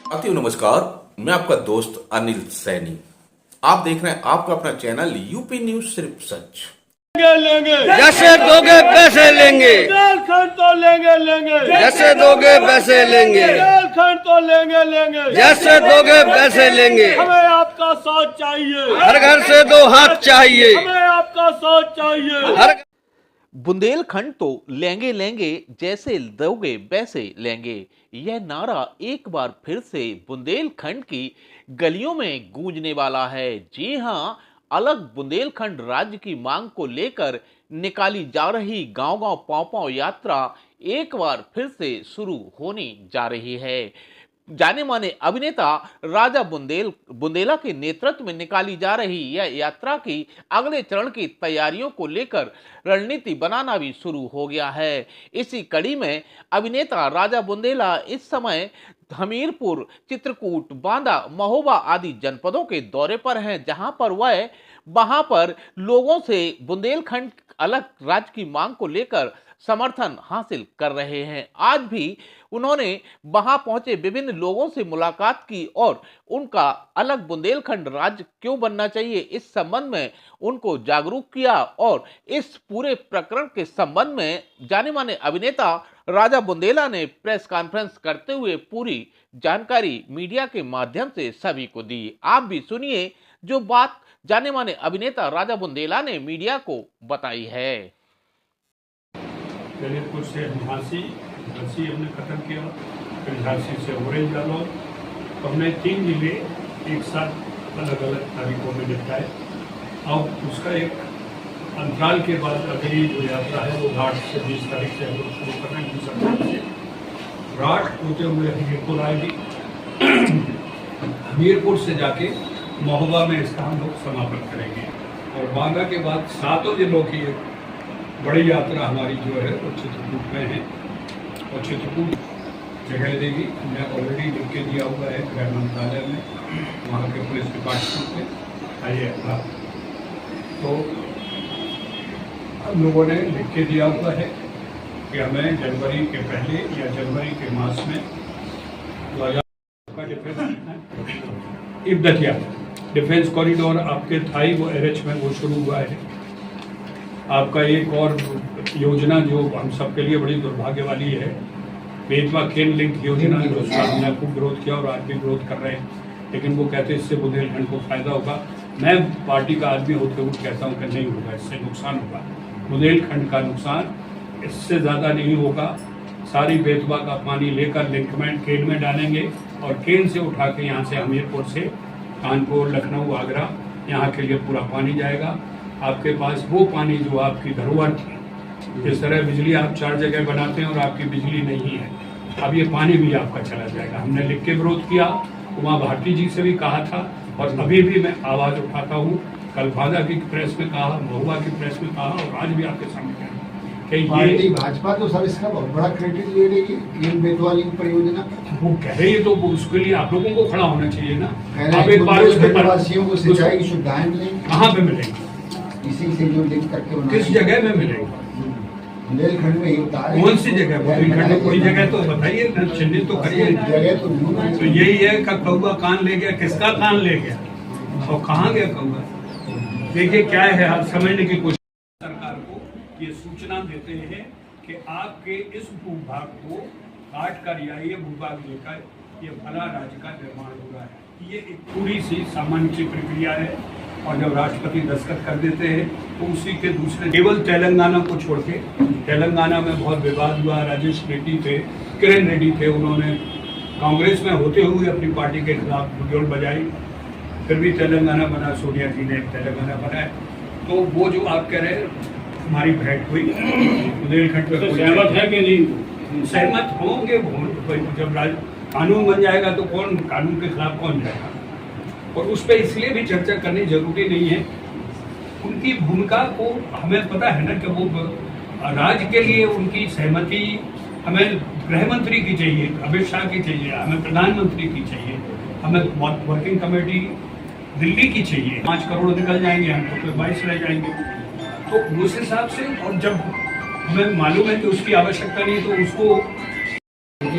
अति नमस्कार। मैं आपका दोस्त अनिल सैनी। आप देख रहे हैं आपका अपना चैनल यूपी न्यूज सिर्फ सच। लेंगे जैसे दोगे पैसे लेंगे, बुंदेलखंड तो लेंगे जैसे दोगे पैसे लेंगे, बुंदेलखंड तो लेंगे जैसे दोगे पैसे लेंगे। हमें आपका साथ चाहिए, हर घर से 2 हाथ चाहिए, हमें आपका साथ चाहिए। हर बुंदेलखंड तो लेंगे जैसे दोगे वैसे लेंगे। यह नारा एक बार फिर से बुंदेलखंड की गलियों में गूंजने वाला है। जी हां, अलग बुंदेलखंड राज्य की मांग को लेकर निकाली जा रही गांव-गांव पांव-पांव यात्रा एक बार फिर से शुरू होने जा रही है। जाने माने अभिनेता राजा बुंदेला के नेतृत्व में निकाली जा रही यह यात्रा की अगले चरण की तैयारियों को लेकर रणनीति बनाना भी शुरू हो गया है। इसी कड़ी में अभिनेता राजा बुंदेला इस समय हमीरपुर, चित्रकूट, बांदा, महोबा आदि जनपदों के दौरे पर हैं, जहां पर वह वहां पर लोगों से बुंदेलखंड अलग राज्य की मांग को लेकर समर्थन हासिल कर रहे हैं। आज भी उन्होंने वहां पहुंचे विभिन्न लोगों से मुलाकात की और उनका अलग बुंदेलखंड राज्य क्यों बनना चाहिए इस संबंध में उनको जागरूक किया। और इस पूरे प्रकरण के संबंध में जाने माने अभिनेता राजा बुंदेला ने प्रेस कॉन्फ्रेंस करते हुए पूरी जानकारी मीडिया के माध्यम से सभी को दी। आप भी सुनिए जो बात जाने माने अभिनेता राजा बुंदेला ने मीडिया को बताई है। ललितपुर से झांसी हमने खत्म किया, फिर झांसी से ऑरेंज जालौर, हमने 3 जिले एक साथ अलग अलग तारीखों में निपटाए। अब उसका एक अंतराल के बाद अगली जो यात्रा है वो 8 से 20 तारीख से हम लोग शुरू कर रहे हैं। 20 अप्रैल से राठ होते हुए हमीरपुर आएगी, हमीरपुर से जाके महोबा में इसका हम लोग समापन करेंगे और बांदा के बाद 7 जिलों की बड़ी यात्रा हमारी जो है वो चित्रकूट में है और चित्रकूट जगह देगी। हमने ऑलरेडी लिख के दिया हुआ है गृह मंत्रालय में, वहाँ के पुलिस डिपार्टमेंट में। आइए तो हम लोगों ने लिख के दिया हुआ है कि हमें जनवरी के पहले या जनवरी के मास में 2000 का डिफेंस कॉरिडोर आपके थाई वो एरएच में वो शुरू हुआ है। आपका एक और योजना जो हम सबके लिए बड़ी दुर्भाग्य वाली है, बेतवा केन लिंक योजना, जो हमने खूब विरोध किया और आज भी विरोध कर रहे हैं, लेकिन वो कहते हैं इससे बुंदेलखंड को फायदा होगा। मैं पार्टी का आदमी होते हुए कहता हूँ कि नहीं होगा, इससे नुकसान होगा। बुंदेलखंड का नुकसान इससे ज़्यादा नहीं होगा। सारी बेतवा का पानी लेकर लिंकमेंट केन में डालेंगे और केन से उठा के यहाँ से हमीरपुर से कानपुर, लखनऊ, आगरा यहाँ के लिए पूरा पानी जाएगा। आपके पास वो पानी जो आपकी धरोहर थी, जिस तरह बिजली आप 4 जगह बनाते हैं और आपकी बिजली नहीं है, अब ये पानी भी आपका चला जाएगा। हमने लिख के विरोध किया, उमा भारती जी से भी कहा था और अभी भी मैं आवाज़ उठाता हूँ। कल बांदा की प्रेस में कहा, महुआ की प्रेस में कहा और आज भी आपके सामने कहा कि ये भाजपा तो सर इसका बहुत बड़ा क्रेडिट ले रही है बेतवा लिंक परियोजना। वो कह रही है तो उसके लिए आप लोगों को खड़ा होना चाहिए ना। अब एक बार वासियों को सिंचाई की सुविधाएं मिलेंगी, कहाँ पे मिलेंगी, इसी से जो लिंक करके किस जगह में मिलेगी, बुंदेलखंड में ही होता है। कौन सी जगह? बुंदेलखंड में कोई जगह तो बताइए, चिन्हित तो करिए। जगह तो यही है कि कौवा कान ले गया, किसका कान ले गया और कहाँ गया कौवा? देखिए क्या है, आप समझने की कोशिश। सरकार को ये सूचना देते हैं कि आपके इस भूभाग को काट कर या ये भूभाग लेकर ये भला राज्य का निर्माण हो रहा है। ये एक पूरी सी सामान्य सी प्रक्रिया है और जब राष्ट्रपति दस्तखत कर देते हैं तो उसी के दूसरे, केवल तेलंगाना को छोड़ के, तेलंगाना में बहुत विवाद हुआ। राजेश रेड्डी थे, किरण रेड्डी थे, उन्होंने कांग्रेस में होते हुए अपनी पार्टी के खिलाफ बुलडोल बजाई, फिर भी तेलंगाना बना, सोनिया जी ने तेलंगाना बनाया। तो वो जो आप कह रहे हैं हमारी भेंट हुई बुंदेलखंड में, सहमत है कि नहीं? सहमत होंगे। जब कानून बन जाएगा तो कौन कानून के खिलाफ कौन जाएगा, और उस पर इसलिए भी चर्चा करनी जरूरी नहीं है। उनकी भूमिका को हमें पता है ना कि वो राज्य के लिए उनकी सहमति हमें गृह मंत्री की चाहिए, अमित शाह की चाहिए, हमें प्रधानमंत्री की चाहिए, हमें वर्किंग कमेटी दिल्ली की चाहिए। 5 करोड़ निकल जाएंगे, हम तो 22 रह जाएंगे। तो उस हिसाब से, और जब हमें मालूम है कि उसकी आवश्यकता नहीं तो उसको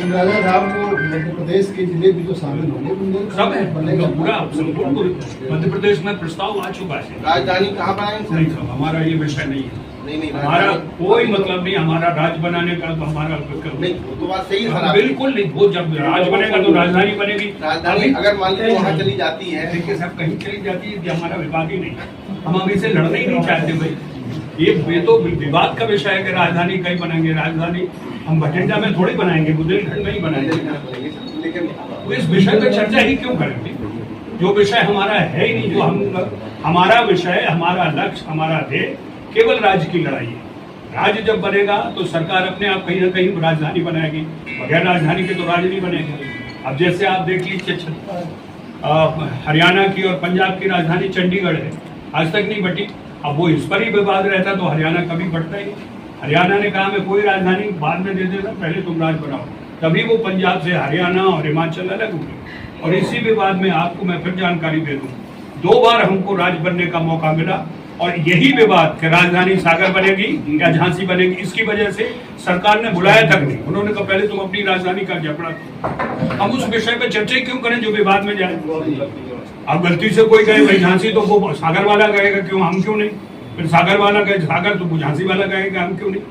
लेकिन राजा राम को मध्य प्रदेश के जिले भी जो शामिल होंगे बुंदेलखंड सब है बनेगा पूरा संपूर्ण मध्य प्रदेश में प्रस्ताव आ चुका है। राजधानी कहाँ बनाएंगे? नहीं साहब, हमारा ये विषय नहीं है। नहीं हमारा कोई मतलब नहीं, हमारा राज्य बनाने का तो हमारा नहीं, वो तो बात सही है सर। बिल्कुल नहीं, वो जब राज्य बनेगा तो राजधानी बनेगी। राजधानी अगर मान लीजिए वहाँ चली जाती है, देखिए साहब, कहीं चली जाती है, ये हमारा विभाग ही नहीं है। हम अभी से लड़ना ही नहीं चाहते भाई। ये तो विवाद का विषय है कि राजधानी कहीं बनाएंगे। राजधानी हम भटिंडा में थोड़ी बनाएंगे, बुंदेलखंड में ही बनाएंगे। लेकिन तो इस विषय पर चर्चा ही क्यों करेंगे जो विषय हमारा है ही नहीं। जो हमारा विषय, हमारा लक्ष्य, हमारा ध्येय केवल राज्य की लड़ाई है। राज्य जब बनेगा तो सरकार अपने आप कहीं ना कहीं राजधानी बनाएगी, बगैर राजधानी के तो राज्य नहीं बनेगा। अब जैसे आप देख लीजिए, हरियाणा की और पंजाब की राजधानी चंडीगढ़ है, आज तक नहीं बटी। अब वो इस पर ही विवाद रहता तो हरियाणा कभी बढ़ता ही। हरियाणा ने कहा मैं कोई राजधानी बाद में दे देना, पहले तुम राज बनाओ, तभी वो पंजाब से हरियाणा और हिमाचल अलग हुए। और इसी विवाद में आपको मैं फिर जानकारी दे दूं, 2 बार हमको राज्य बनने का मौका मिला, और यही विवाद कि राजधानी सागर बनेगी या झांसी बनेगी, इसकी वजह से सरकार ने बुलाया तक नहीं। उन्होंने कहा पहले तुम अपनी राजधानी का झगड़ा। हम उस विषय पर चर्चा क्यों करें जो विवाद में जाए। अब गलती से कोई कहे भाई झांसी, तो वो सागर वाला कहेगा क्यों, हम क्यों नहीं। फिर सागर वाला कहे सागर, तो वो झांसी वाला कहेगा हम क्यों नहीं।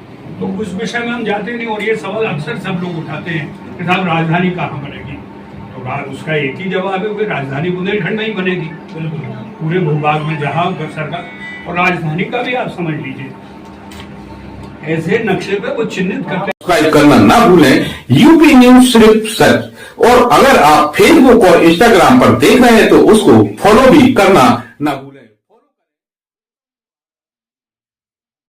तो उस विषय में हम जाते नहीं। और ये सवाल अक्सर सब लोग उठाते हैं कि साहब राजधानी कहाँ बनेगी, तो उसका एक ही जवाब है कि राजधानी बुंदेलखंड में ही बनेगी, पूरे भूभाग में जहाँ सरकार। और राजधानी का भी आप समझ लीजिए, ऐसे नक्शे पे वो चिन्हित करते। सब्सक्राइब करना ना भूलें, यूपी न्यूज सिर्फ सच। और अगर आप फेसबुक और इंस्टाग्राम पर देख रहे हैं तो उसको फॉलो भी करना ना भूलें।